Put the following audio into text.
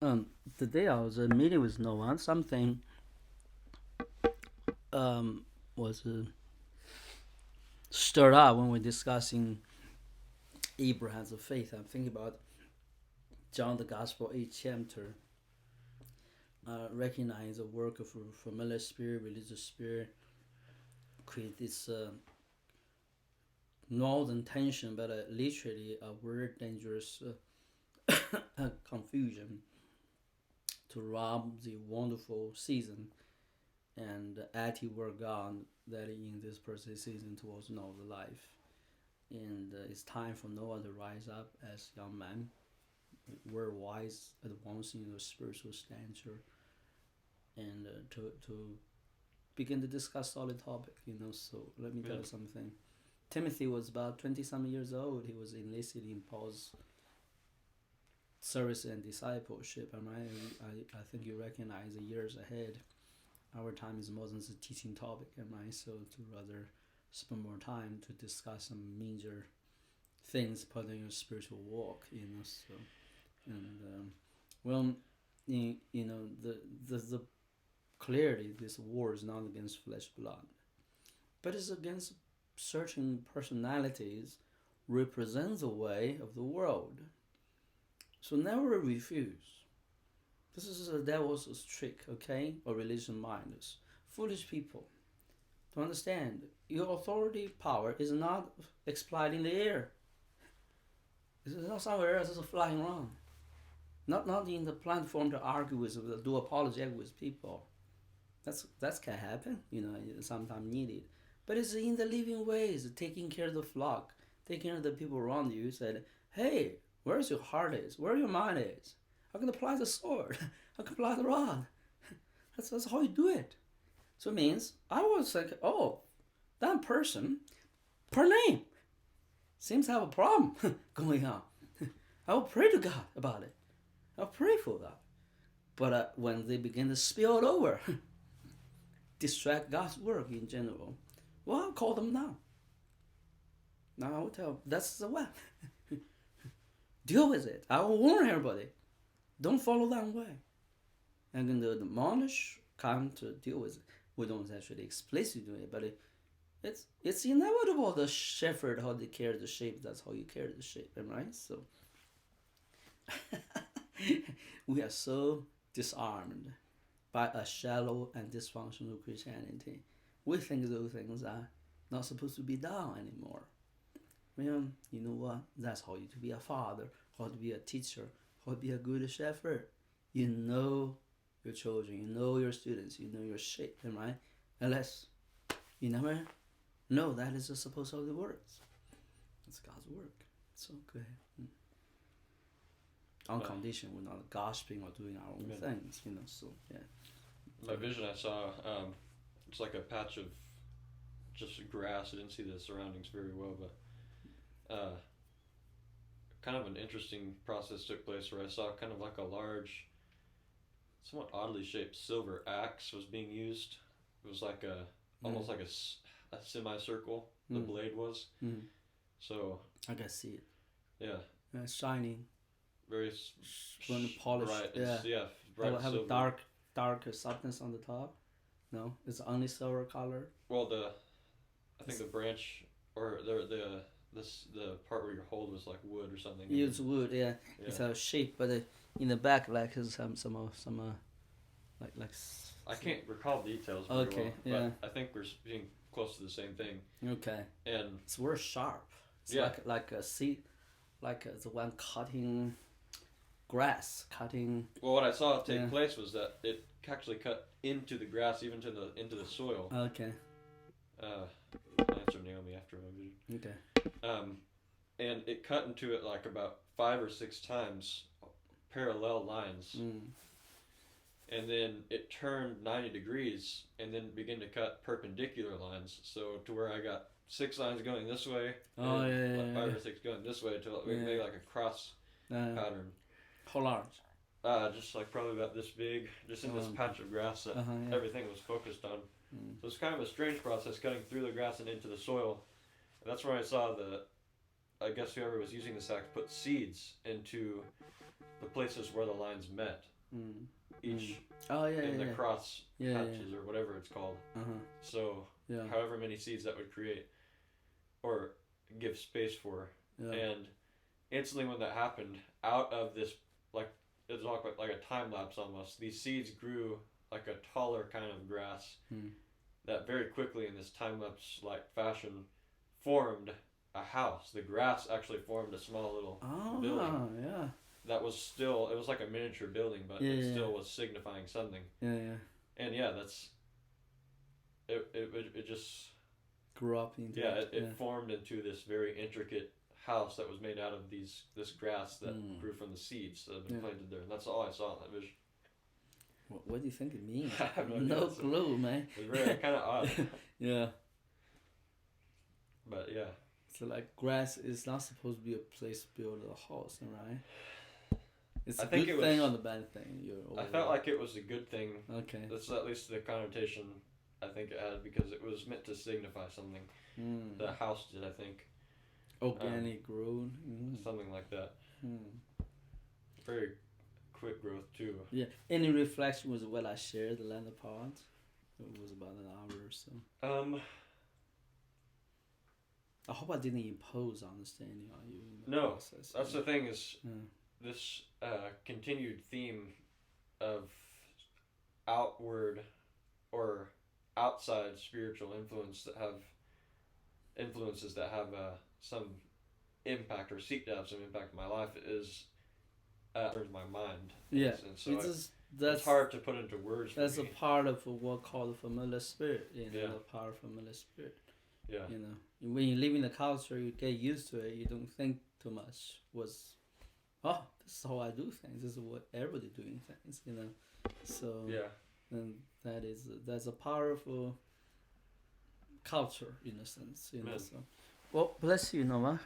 The day I was meeting with no one, something was stirred up when we're discussing Abraham's faith. I'm thinking about John the Gospel 8th chapter. Recognize the work of a familiar spirit, religious spirit, create this northern tension, but literally a very dangerous confusion to rob the wonderful season and active work God that in this person's season towards Noah's life. And it's time for Noah to rise up as young man, very wise, advancing in the spiritual stature, and to begin to discuss solid topic. So let me tell you something. Timothy was about 20 some years old. He was enlisted in Paul's service and discipleship. And I think you recognize the years ahead. Our time is more than a teaching topic, so to rather spend more time to discuss some major things part of your spiritual walk, So, and well, the clearly this war is not against flesh blood, but it's against certain personalities represent the way of the world. So never refuse. This is the devil's trick, okay? Or religion minds. Foolish people. To understand, your authority power is not expired in the air. It's not somewhere else, it's flying around. Not in the platform to argue with, do apologetic with people. That can happen, sometimes needed. But it's in the living ways, taking care of the flock, taking care of the people around you. Said, hey, where's your heart is? Where your mind is? I can apply the sword. I can apply the rod. That's how you do it. So it means I was like, oh, that person, per name, seems to have a problem going on. I will pray to God about it. I'll pray for that. But when they begin to spill it over, distract God's work in general, well, I'll call them now. Now I will tell them, that's the way. Deal with it. I will warn everybody. Don't follow that way. I'm going to admonish, come to deal with it. We don't actually explicitly do it, but it's inevitable. The shepherd, how they carry the sheep, that's how you carry the sheep, right? So we are so disarmed by a shallow and dysfunctional Christianity. We think those things are not supposed to be done anymore. Well, you know what? That's how you to be a father, how to be a teacher, how to be a good shepherd. You know your children, you know your students, you know your sheep, right? Unless you never know that is supposed to be works. It's God's work. So go ahead. On condition we're not gossiping or doing our own things, So yeah. My vision I saw, it's like a patch of just grass. I didn't see the surroundings very well, but kind of an interesting process took place where I saw kind of like a large, somewhat oddly shaped silver axe was being used. It was like almost like a semicircle. The blade was. So I can see it. Yeah. Shining. Very polished. Bright. Yeah. Bright have silver. a dark substance on the top. No, it's only silver color. Well, I think the branch or the part where your hold was like wood or something. It's wood, yeah. It's a shape, but in the back, like some like. I can't recall details. Okay, well, yeah. But I think we're being close to the same thing. Okay. And it's very sharp. It's like a seed, like the one cutting grass, cutting. Well, what I saw take place was that it actually cut into the grass, even into the soil. Okay. Answer Naomi after my vision. Okay. And it cut into it like about 5 or 6 times, parallel lines. And then it turned 90 degrees and then began to cut perpendicular lines. So to where I got 6 lines going this way, and 5 or 6 going this way to make like a cross pattern. How large? Just like probably about this big, just in this patch of grass that everything was focused on. So it's kind of a strange process cutting through the grass and into the soil. And that's where I saw I guess whoever was using this axe put seeds into the places where the lines met, each Oh yeah, in yeah, the cross yeah, patches or whatever it's called. So yeah, however many seeds that would create or give space for, yeah. and instantly when that happened, out of this, like it's like a time lapse almost. These seeds grew like a taller kind of grass that very quickly in this time lapse like fashion formed a house. The grass actually formed a small little building. Yeah. That was still, it was like a miniature building, but Yeah, it yeah. still was signifying something. Yeah, yeah. And yeah, that's it just Grew up into it formed into this very intricate house that was made out of this grass that grew from the seeds that had been planted there. And that's all I saw in that vision. What do you think it means? I have no clue, man. It was very kind of odd. Yeah. But yeah. So like grass is not supposed to be a place to build a house, right? It's a good thing or the bad thing. I felt like it was a good thing. Okay. That's at least the connotation I think it had, because it was meant to signify something. The house did, I think. Organic growth. Something like that. Very quick growth too. Yeah. Any reflection was what I shared, the latter part? It was about an hour or so. I hope I didn't impose understanding on you in the process. That's the thing is this continued theme of outward or outside spiritual influences that have some impact or seek to have some impact in my life is my mind. Yeah, and so that's it's hard to put into words. That's for a me. part of what called the familiar spirit. Yeah. The power of familiar spirit. Yeah. When you live in the culture, you get used to it. You don't think too much. This is how I do things. This is what everybody doing things. So yeah. And that's a powerful culture in a sense. So, well, bless you, Nova.